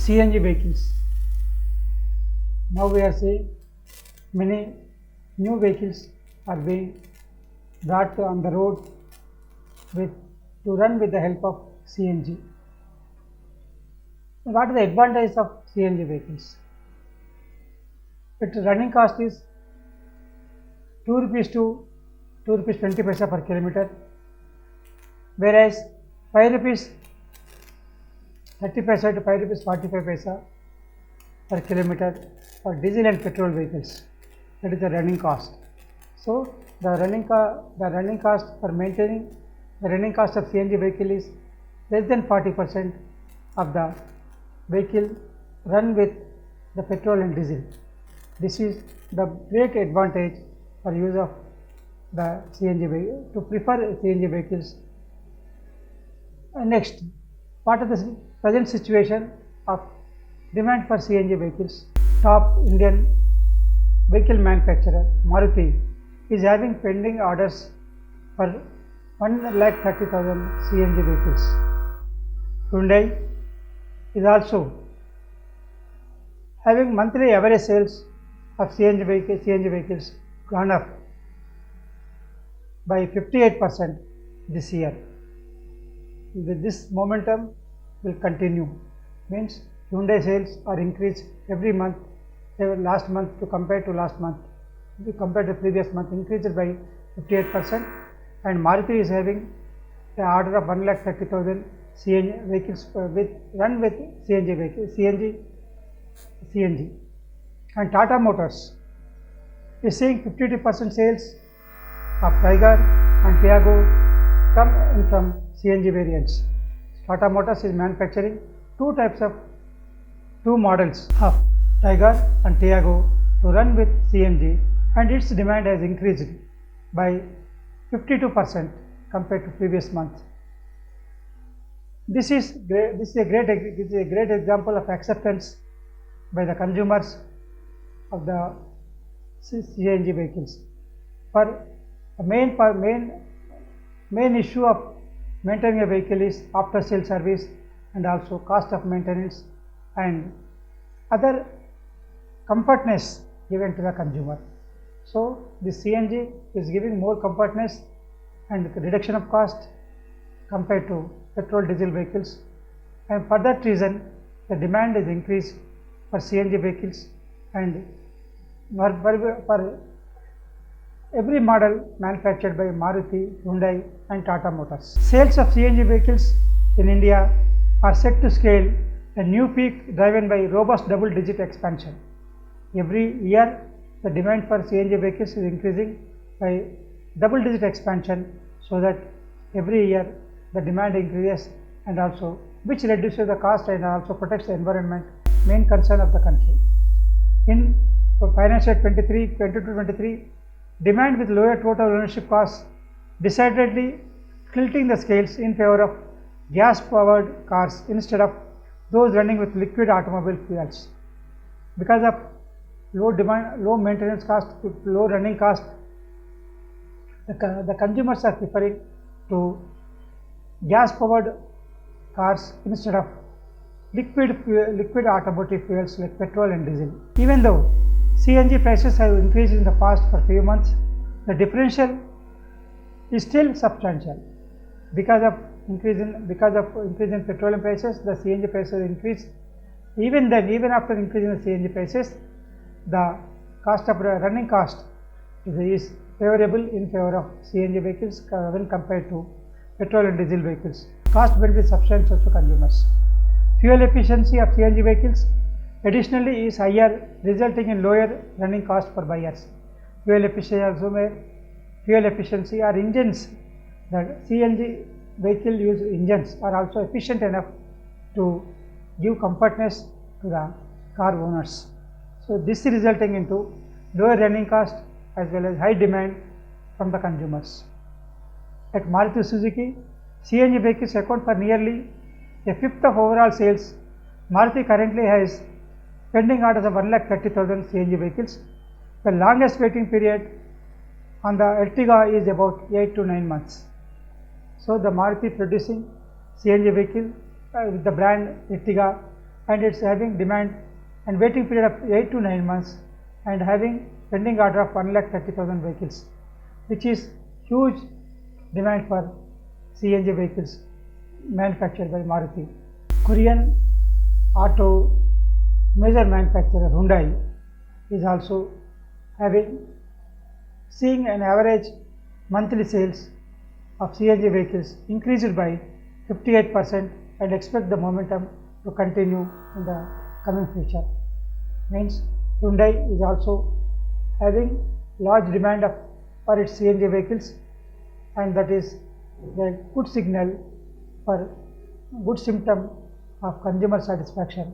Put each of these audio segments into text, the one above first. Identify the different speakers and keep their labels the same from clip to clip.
Speaker 1: CNG vehicles. Now we are seeing many new vehicles are being brought on the road to run with the help of CNG. What is the advantage of CNG vehicles? Its running cost is 2 rupees to 2 rupees 20 paisa per kilometer, whereas 5 rupees 30 paisa to 5 rupees 45 paisa per kilometer for diesel and petrol vehicles. That is the running cost. So the running cost for maintaining the running cost of CNG vehicle is less than 40% of the vehicle run with the petrol and diesel. This is the great advantage for use of the CNG vehicle, to prefer CNG vehicles. Next, what is the present situation of demand for CNG vehicles? Top Indian vehicle manufacturer Maruti is having pending orders for 1,30,000 CNG vehicles. Hyundai is also having monthly average sales of CNG vehicles gone up by 58% this year. This momentum will continue. Means Hyundai sales are increased every month. Last month to compare to last month, compared to previous month, increased by 58%, and Maruti is having the order of 1,30,000 CNG vehicles run with CNG vehicles, CNG. And Tata Motors is seeing 52% sales of Tiger and Tiago come in from CNG variants. Tata Motors is manufacturing two models of Tiger and Tiago to run with CNG, and its demand has increased by 52% compared to previous month. This is a great example of acceptance by the consumers of the CNG vehicles. For the main issue of maintaining a vehicle is after sale service and also cost of maintenance and other comfortness given to the consumer. So the CNG is giving more comfortness and reduction of cost compared to petrol diesel vehicles, and for that reason the demand is increased for CNG vehicles, and for every model manufactured by Maruti, Hyundai and Tata Motors. Sales of CNG vehicles in India are set to scale a new peak driven by robust double-digit expansion. Every year the demand for CNG vehicles is increasing by double-digit expansion, so that every year the demand increases, and also which reduces the cost and also protects the environment, main concern of the country. In financial 22-23, demand with lower total ownership costs decidedly tilting the scales in favor of gas-powered cars instead of those running with liquid automobile fuels. Because of low demand, low maintenance cost, low running cost, the consumers are preferring to gas-powered cars instead of liquid automotive fuels like petrol and diesel. Even though CNG prices have increased in the past for few months, the differential is still substantial. Because of increase in petroleum prices, the CNG prices increased. Even after increasing the CNG prices, the running cost is favorable in favor of CNG vehicles when compared to petrol and diesel vehicles. Cost benefit substantial to consumers. Fuel efficiency of CNG vehicles additionally is higher, resulting in lower running cost for buyers. Fuel efficiency or engines. The CNG vehicle use engines are also efficient enough to give comfortness to the car owners. So this is resulting into lower running cost as well as high demand from the consumers. At Maruti Suzuki, CNG vehicles account for nearly a fifth of overall sales. Maruti currently has pending orders of 1,30,000 CNG vehicles. The longest waiting period on the Ertiga is about 8 to 9 months. So the Maruti producing CNG vehicle with the brand Ertiga and it's having demand and waiting period of 8 to 9 months and having pending order of 1,30,000 vehicles, which is huge demand for CNG vehicles manufactured by Maruti. Korean auto major manufacturer Hyundai is also seeing an average monthly sales of CNG vehicles increased by 58% and expect the momentum to continue in the coming future. Means Hyundai is also having large demand for its CNG vehicles, and that is a good signal for good symptom of consumer satisfaction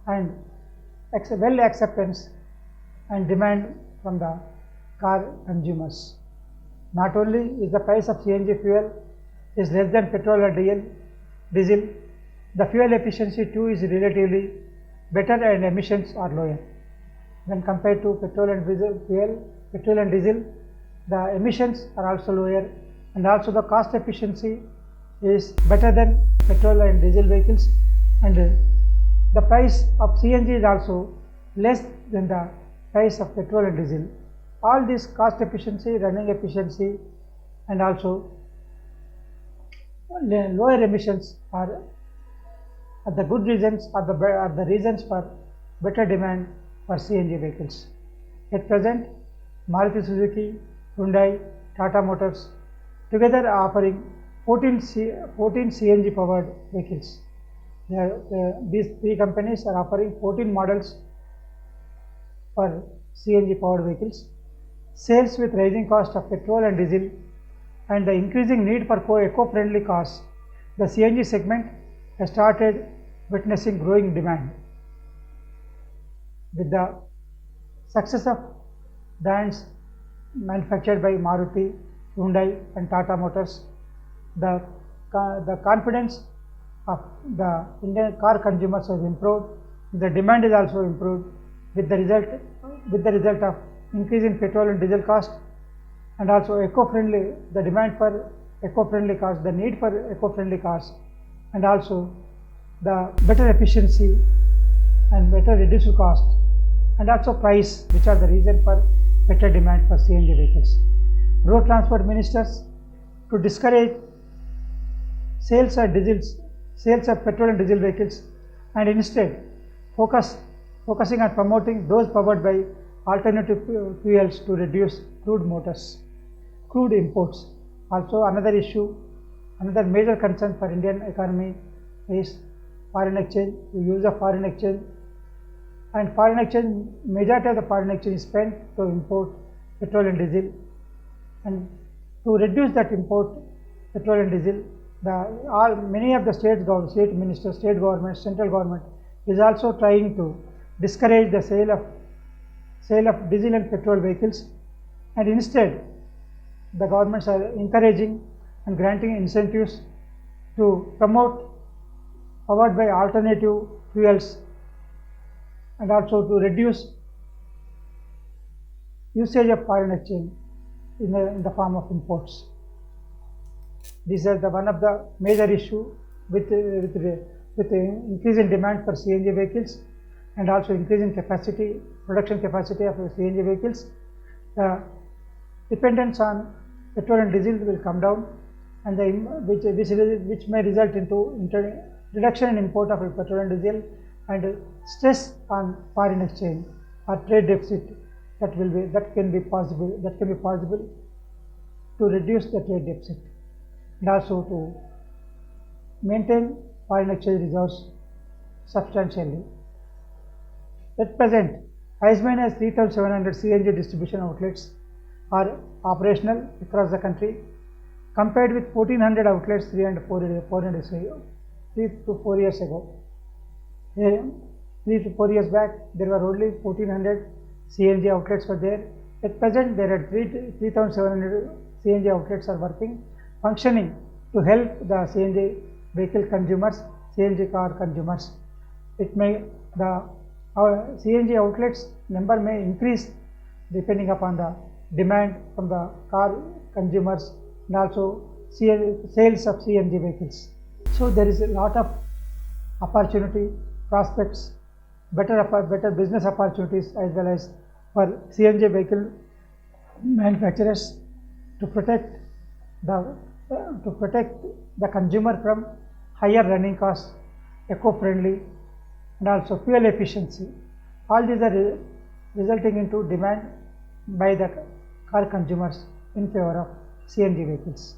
Speaker 1: and well acceptance and demand from the car consumers. Not only is the price of CNG fuel is less than petrol or diesel, the fuel efficiency too is relatively better and emissions are lower. When compared to petrol and diesel, the emissions are also lower, and also the cost efficiency is better than petrol and diesel vehicles, and the price of CNG is also less than the price of petrol and diesel. All this cost efficiency, running efficiency, and also lower emissions are the good reasons, are the reasons for better demand for CNG vehicles. At present, Maruti Suzuki, Hyundai, Tata Motors together are offering 14 CNG powered vehicles. These three companies are offering 14 models for CNG powered vehicles. Sales with rising cost of petrol and diesel and the increasing need for eco-friendly cars, the CNG segment has started witnessing growing demand. With the success of brands manufactured by Maruti, Hyundai and Tata Motors, the confidence of the Indian car consumers has improved. The demand is also improved with the result of increase in petrol and diesel cost, and also the demand for eco-friendly cars, the need for eco-friendly cars, and also the better efficiency and better reduced cost, and also price, which are the reason for better demand for CNG vehicles. Road transport ministers, to discourage sales of petrol and diesel vehicles, and instead focusing on promoting those powered by alternative fuels to reduce crude imports. Also another major concern for Indian economy is foreign exchange, the use of foreign exchange, and majority of the foreign exchange is spent to import petrol and diesel, and to reduce that import petrol and diesel, many of the state ministers, state government, central government is also trying to discourage the sale of diesel and petrol vehicles, and instead the governments are encouraging and granting incentives to promote powered by alternative fuels, and also to reduce usage of foreign exchange in the form of imports. These are one of the major issue with the increase in demand for CNG vehicles, and also increase in production capacity of CNG vehicles. The dependence on petrol and diesel will come down, and which may result into reduction in import of petrol and diesel, and stress on foreign exchange or trade deficit that can be possible to reduce the trade deficit, and also to maintain foreign exchange reserves substantially. At present, as many as 3,700 CNG distribution outlets are operational across the country, compared with 1,400 outlets 3 to 4 years ago. 3 to 4 years back, there were only 1,400 CNG outlets were there. At present, there are 3,700 CNG outlets are functioning to help the CNG vehicle consumers, CNG car consumers. Our CNG outlets number may increase depending upon the demand from the car consumers and also sales of CNG vehicles. So there is a lot of opportunity prospects, better business opportunities as well as for CNG vehicle manufacturers to protect the consumer from higher running costs, eco-friendly, and also fuel efficiency. All these are resulting into demand by the car consumers in favor of CNG vehicles.